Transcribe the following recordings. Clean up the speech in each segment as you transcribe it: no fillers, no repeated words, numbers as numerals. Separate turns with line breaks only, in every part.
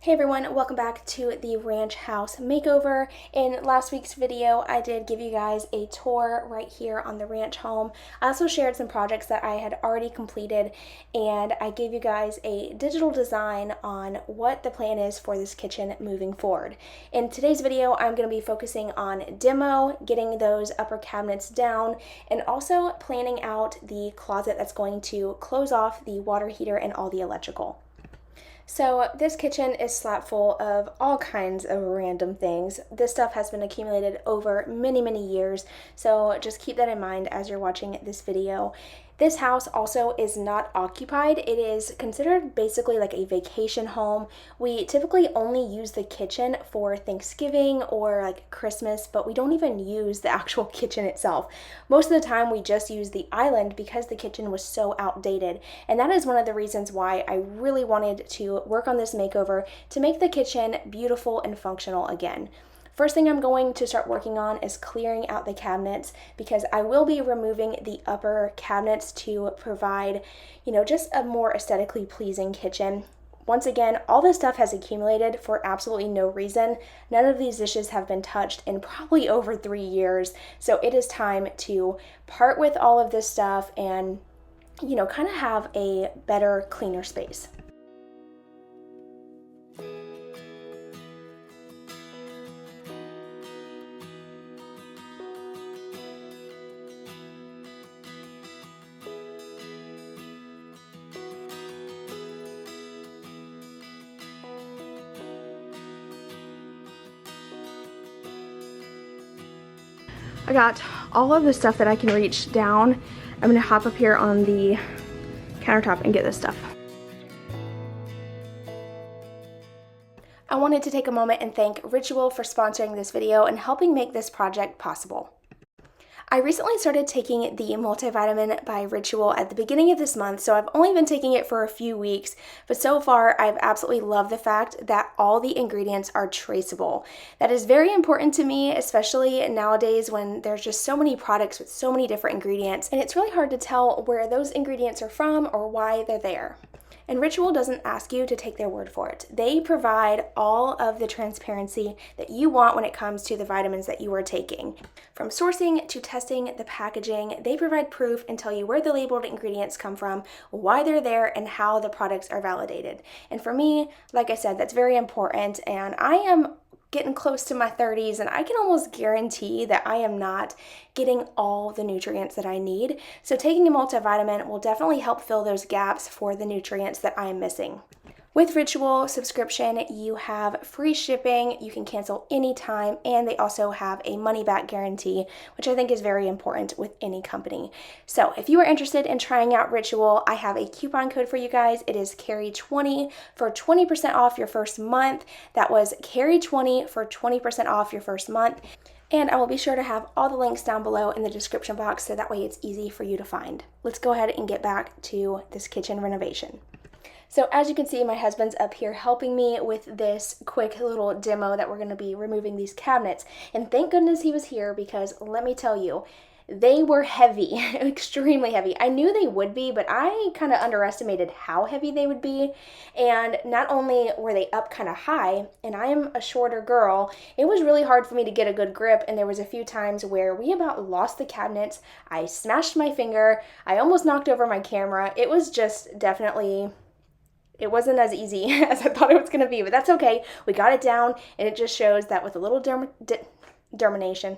Hey everyone, welcome back to the ranch house makeover. In last week's video, I did give you guys a tour right here on the ranch home. I also shared some projects that I had already completed, and I gave you guys a digital design on what the plan is for this kitchen moving forward. In today's video, I'm going to be focusing on demo, getting those upper cabinets down, and also planning out the closet that's going to close off the water heater and all the electrical. So this kitchen is slap full of all kinds of random things. This stuff has been accumulated over many years, so just keep that in mind as you're watching this video. This house also is not occupied. It is considered basically like a vacation home. We typically only use the kitchen for Thanksgiving or like Christmas, but we don't even use the actual kitchen itself. Most of the time we just use the island because the kitchen was so outdated. And that is one of the reasons why I really wanted to work on this makeover to make the kitchen beautiful and functional again. First thing I'm going to start working on is clearing out the cabinets because I will be removing the upper cabinets to provide, just a more aesthetically pleasing kitchen. Once again, all this stuff has accumulated for absolutely no reason. None of these dishes have been touched in probably over 3 years, so it is time to part with all of this stuff and, kind of have a better, cleaner space. I got all of the stuff that I can reach down. I'm gonna hop up here on the countertop and get this stuff. I wanted to take a moment and thank Ritual for sponsoring this video and helping make this project possible. I recently started taking the multivitamin by Ritual at the beginning of this month, so I've only been taking it for a few weeks, but so far I've absolutely loved the fact that all the ingredients are traceable. That is very important to me, especially nowadays when there's just so many products with so many different ingredients, and it's really hard to tell where those ingredients are from or why they're there. And Ritual doesn't ask you to take their word for it. They provide all of the transparency that you want when it comes to the vitamins that you are taking. From sourcing to testing the packaging, they provide proof and tell you where the labeled ingredients come from, why they're there, and how the products are validated. And for me, like I said, that's very important, and I am getting close to my 30s, and I can almost guarantee that I am not getting all the nutrients that I need. So taking a multivitamin will definitely help fill those gaps for the nutrients that I am missing. With Ritual subscription, you have free shipping, you can cancel anytime, and they also have a money-back guarantee, which I think is very important with any company. So if you are interested in trying out Ritual, I have a coupon code for you guys. It is Karrie20 for 20% off your first month. That was Karrie20 for 20% off your first month. And I will be sure to have all the links down below in the description box so that way it's easy for you to find. Let's go ahead and get back to this kitchen renovation. So as you can see, my husband's up here helping me with this quick little demo that we're going to be removing these cabinets. And thank goodness he was here because let me tell you, they were heavy, extremely heavy. I knew they would be, but I kind of underestimated how heavy they would be. And not only were they up kind of high, and I am a shorter girl, it was really hard for me to get a good grip. And there was a few times where we about lost the cabinets. I smashed my finger. I almost knocked over my camera. It was just definitely... It wasn't as easy as I thought it was going to be, but that's okay. We got it down, and it just shows that with a little determination,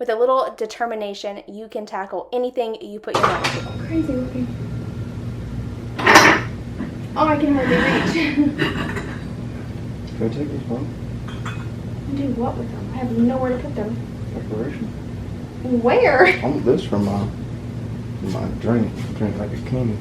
with a little determination, you can tackle anything you put your mind to. Crazy looking. Oh, I can hardly reach.
Can I take this home?
Do what with them? I have nowhere to put them.
Decoration.
Where?
I want this for my drink. Drink like a king.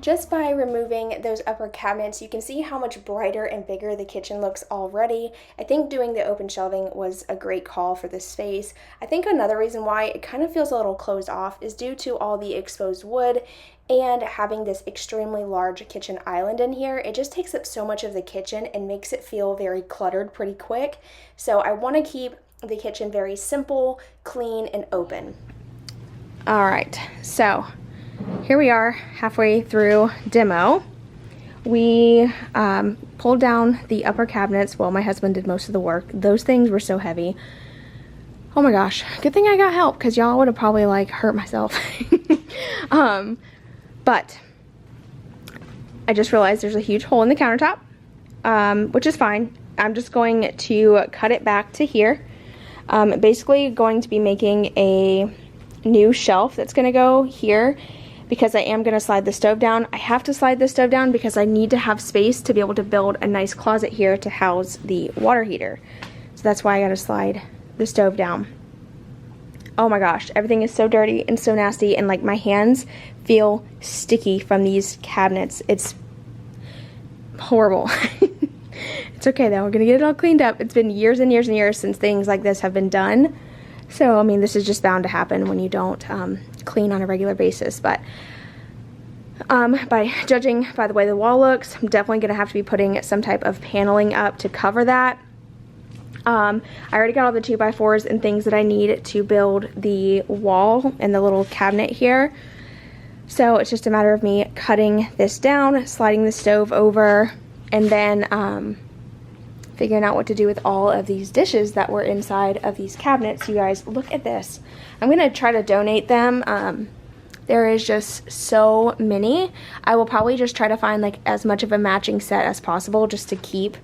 Just by removing those upper cabinets, you can see how much brighter and bigger the kitchen looks already. I think doing the open shelving was a great call for this space. I think another reason why it kind of feels a little closed off is due to all the exposed wood and having this extremely large kitchen island in here. It just takes up so much of the kitchen and makes it feel very cluttered pretty quick. So I want to keep the kitchen very simple, clean, and open. All right, so here we are halfway through demo. We pulled down the upper cabinets. Well, my husband did most of the work. Those things were so heavy. Oh my gosh, good thing I got help, because y'all would have probably like hurt myself. But I just realized there's a huge hole in the countertop, which is fine. I'm just going to cut it back to here. Basically going to be making a new shelf that's going to go here, because I am going to slide the stove down. I have to slide the stove down because I need to have space to be able to build a nice closet here to house the water heater. So that's why I got to slide the stove down. Oh my gosh, everything is so dirty and so nasty, and like my hands feel sticky from these cabinets. It's horrible. It's okay though, we're gonna get it all cleaned up. It's been years and years and years since things like this have been done. So, I mean, this is just bound to happen when you don't clean on a regular basis. But by judging by the way the wall looks, I'm definitely going to have to be putting some type of paneling up to cover that. I already got all the 2x4s and things that I need to build the wall and the little cabinet here. So it's just a matter of me cutting this down, sliding the stove over, and then figuring out what to do with all of these dishes that were inside of these cabinets. You guys, look at this. I'm gonna try to donate them. There is just so many. I will probably just try to find like as much of a matching set as possible just to keep,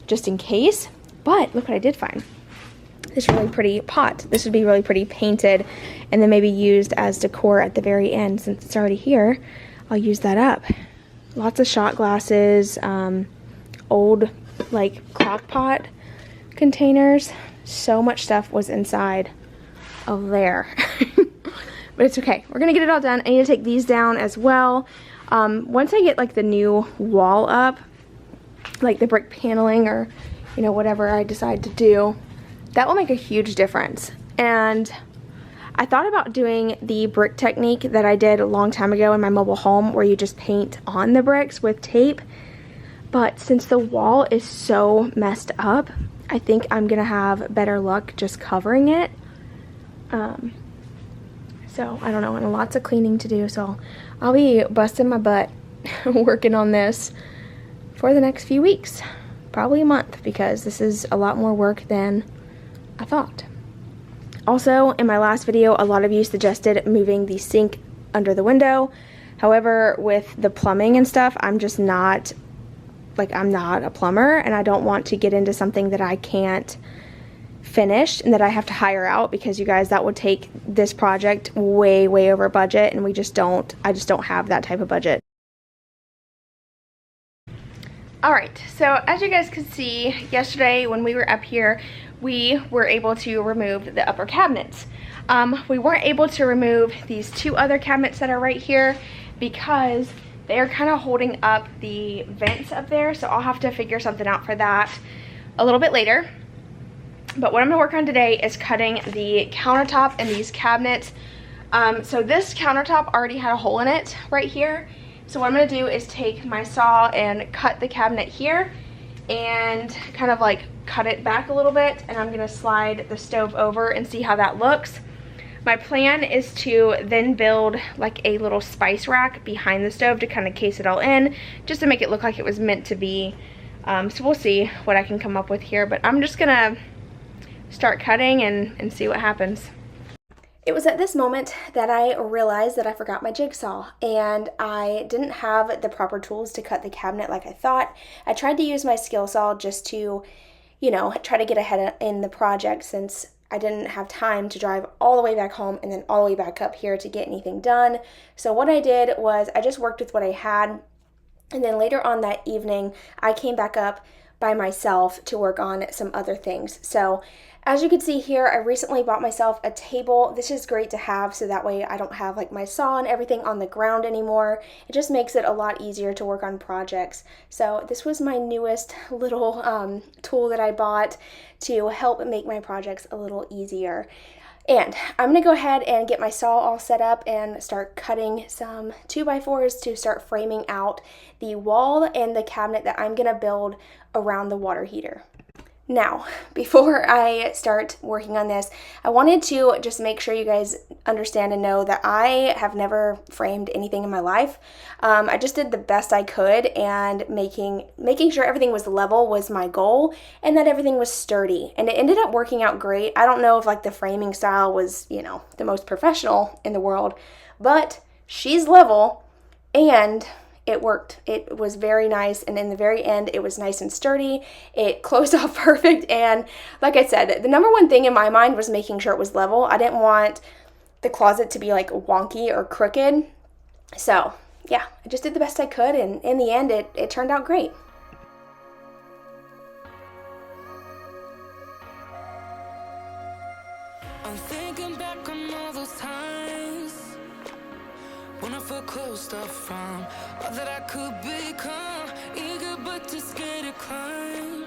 just in case. But look what I did find. This really pretty pot. This would be really pretty painted and then maybe used as decor at the very end. Since it's already here, I'll use that up. Lots of shot glasses, old like crock pot containers. So much stuff was inside of there. But it's okay, we're gonna get it all done. I need to take these down as well. Once I get like the new wall up, like the brick paneling, or you know, whatever I decide to do, that will make a huge difference. And I thought about doing the brick technique that I did a long time ago in my mobile home, where you just paint on the bricks with tape. But since the wall is so messed up, I think I'm gonna have better luck just covering it. So I don't know, and lots of cleaning to do, so I'll be busting my butt working on this for the next few weeks, probably a month, because this is a lot more work than I thought. Also, in my last video, a lot of you suggested moving the sink under the window. However, with the plumbing and stuff, I'm just not, like, I'm not a plumber, and I don't want to get into something that I can't finish and that I have to hire out, because you guys, that would take this project way over budget, and I just don't have that type of budget. Alright, so as you guys can see, yesterday when we were up here, we were able to remove the upper cabinets. We weren't able to remove these two other cabinets that are right here because they are kind of holding up the vents up there, so I'll have to figure something out for that a little bit later. But what I'm going to work on today is cutting the countertop and these cabinets. So this countertop already had a hole in it right here. So what I'm going to do is take my saw and cut the cabinet here and kind of like cut it back a little bit, and I'm going to slide the stove over and see how that looks. My plan is to then build like a little spice rack behind the stove to kind of case it all in, just to make it look like it was meant to be. So we'll see what I can come up with here, but I'm just going to start cutting and see what happens. It was at this moment that I realized that I forgot my jigsaw, and I didn't have the proper tools to cut the cabinet like I thought. I tried to use my skill saw just to, you know, try to get ahead in the project, since I didn't have time to drive all the way back home and then all the way back up here to get anything done. So what I did was I just worked with what I had, and then later on that evening I came back up, by myself to work on some other things. So as you can see here, I recently bought myself a table. This is great to have so that way I don't have like my saw and everything on the ground anymore. It just makes it a lot easier to work on projects. So this was my newest little tool that I bought to help make my projects a little easier. And I'm going to go ahead and get my saw all set up and start cutting some 2x4s to start framing out the wall and the cabinet that I'm going to build around the water heater. Now, before I start working on this, I wanted to just make sure you guys understand and know that I have never framed anything in my life. I just did the best I could, and making sure everything was level was my goal, and that everything was sturdy. And it ended up working out great. I don't know if like the framing style was, you know, the most professional in the world, but she's level and it worked. It was very nice, and in the very end, it was nice and sturdy. It closed off perfect, and like I said, the number one thing in my mind was making sure it was level. I didn't want the closet to be like wonky or crooked. So yeah, I just did the best I could, and in the end, it turned out great.
I'm thinking back on all those times when I felt closed off from all that I could become, eager but too scared to climb.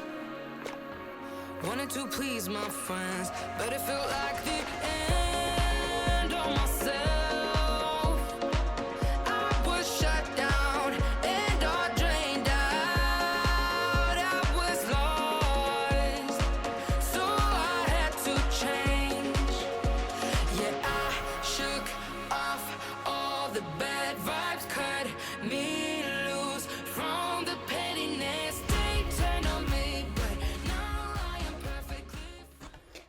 Wanted to please my friends, but it felt like the end of myself. I was shut down and all drained out. I was lost, so I had to change. Yeah, I shook off all the bad vibes, cut me loose from the pettiness they turned on me, but now I am perfectly.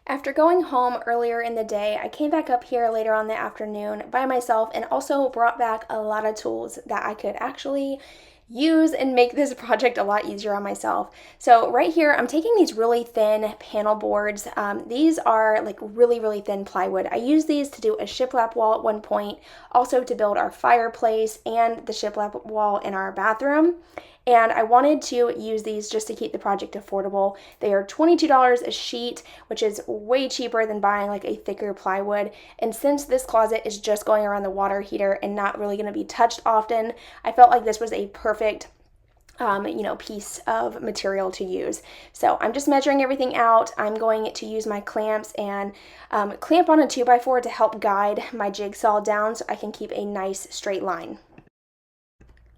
After going home earlier in the day, I came back up here later on the afternoon by myself and also brought back a lot of tools that I could actually use and make this project a lot easier on myself. So right here, I'm taking these really thin panel boards. These are like really thin plywood. I used these to do a shiplap wall at one point, also to build our fireplace and the shiplap wall in our bathroom. And I wanted to use these just to keep the project affordable. They are $22 a sheet, which is way cheaper than buying like a thicker plywood. And since this closet is just going around the water heater and not really going to be touched often, I felt like this was a perfect piece of material to use. So I'm just measuring everything out. I'm going to use my clamps and clamp on a 2x4 to help guide my jigsaw down so I can keep a nice straight line.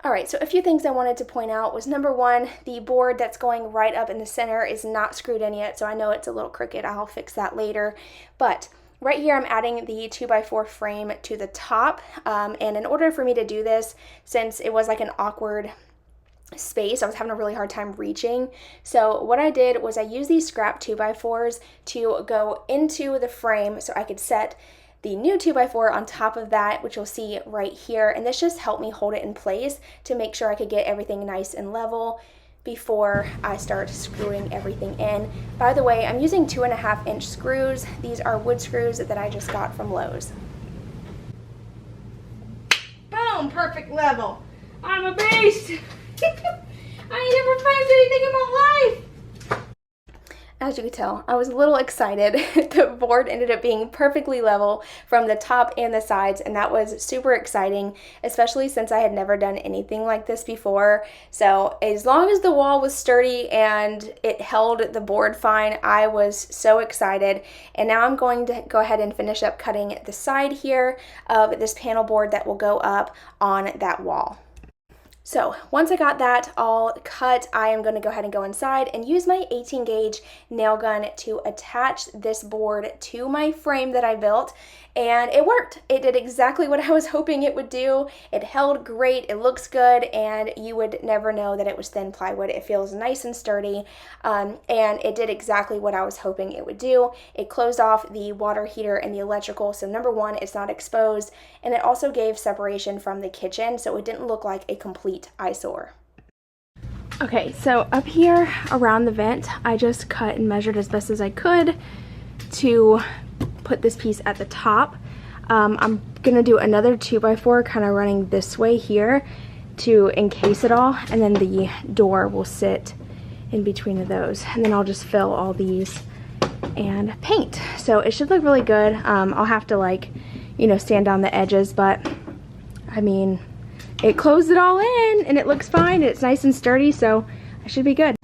Alright, so a few things I wanted to point out was number one, the board that's going right up in the center is not screwed in yet, so I know it's a little crooked. I'll fix that later. But right here I'm adding the 2x4 frame to the top, and in order for me to do this, since it was like an awkward space, I was having a really hard time reaching. So what I did was I used these scrap 2x4s to go into the frame so I could set the new 2x4 on top of that, which you'll see right here, and this just helped me hold it in place to make sure I could get everything nice and level before I start screwing everything in. By the way, I'm using 2.5-inch screws. These are wood screws that I just got from Lowe's. Boom, perfect level. I'm a beast. I ain't never framed anything in my life. As you could tell, I was a little excited. The board ended up being perfectly level from the top and the sides, and that was super exciting, especially since I had never done anything like this before. So as long as the wall was sturdy and it held the board fine, I was so excited. And now I'm going to go ahead and finish up cutting the side here of this panel board that will go up on that wall. So once I got that all cut, I am going to go ahead and go inside and use my 18 gauge nail gun to attach this board to my frame that I built, and it worked. It did exactly what I was hoping it would do. It held great, it looks good, and you would never know that it was thin plywood. It feels nice and sturdy, and it did exactly what I was hoping it would do. It closed off the water heater and the electrical, so number one, it's not exposed, and it also gave separation from the kitchen, so it didn't look like a complete eyesore. Okay, so up here around the vent, I just cut and measured as best as I could to put this piece at the top. I'm gonna do another 2x4 kind of running this way here to encase it all, and then the door will sit in between of those. And then I'll just fill all these and paint. So it should look really good. I'll have to, like, you know, sand down the edges, but I mean, it closed it all in and it looks fine. It's nice and sturdy, so I should be good.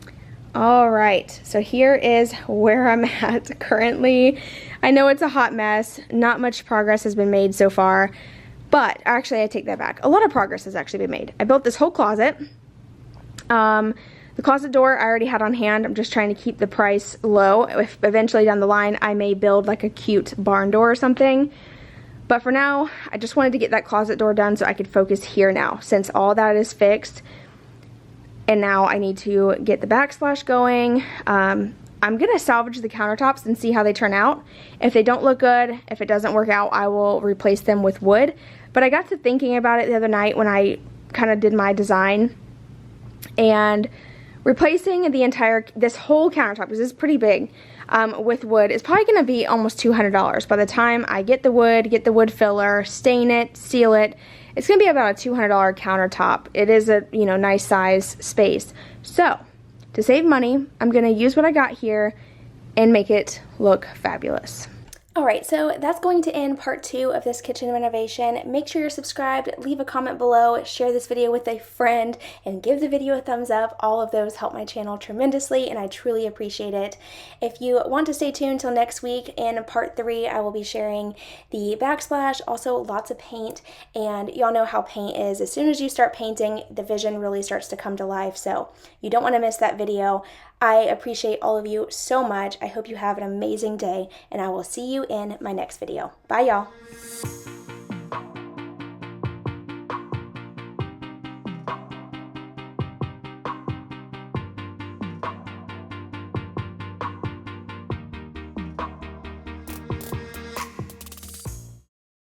All right, so here is where I'm at currently. I know it's a hot mess. Not much progress has been made so far, but actually I take that back. A lot of progress has actually been made. I built this whole closet. The closet door I already had on hand. I'm just trying to keep the price low. If eventually down the line I may build like a cute barn door or something. But for now, I just wanted to get that closet door done so I could focus here now, since all that is fixed. And now I need to get the backsplash going. I'm gonna salvage the countertops and see how they turn out. If they don't look good, if it doesn't work out, I will replace them with wood. But I got to thinking about it the other night when I kind of did my design, and replacing this whole countertop, because it's pretty big, with wood is probably gonna be almost $200. By the time I get the wood filler, stain it, seal it, it's gonna be about a $200 countertop. It is a, you know, nice size space. So to save money, I'm gonna use what I got here and make it look fabulous. Alright, so that's going to end part 2 of this kitchen renovation. Make sure you're subscribed, leave a comment below, share this video with a friend, and give the video a thumbs up. All of those help my channel tremendously, and I truly appreciate it. If you want to stay tuned till next week, in part 3, I will be sharing the backsplash, also lots of paint, and y'all know how paint is. As soon as you start painting, the vision really starts to come to life, so you don't want to miss that video. I appreciate all of you so much. I hope you have an amazing day, and I will see you in my next video. Bye, y'all.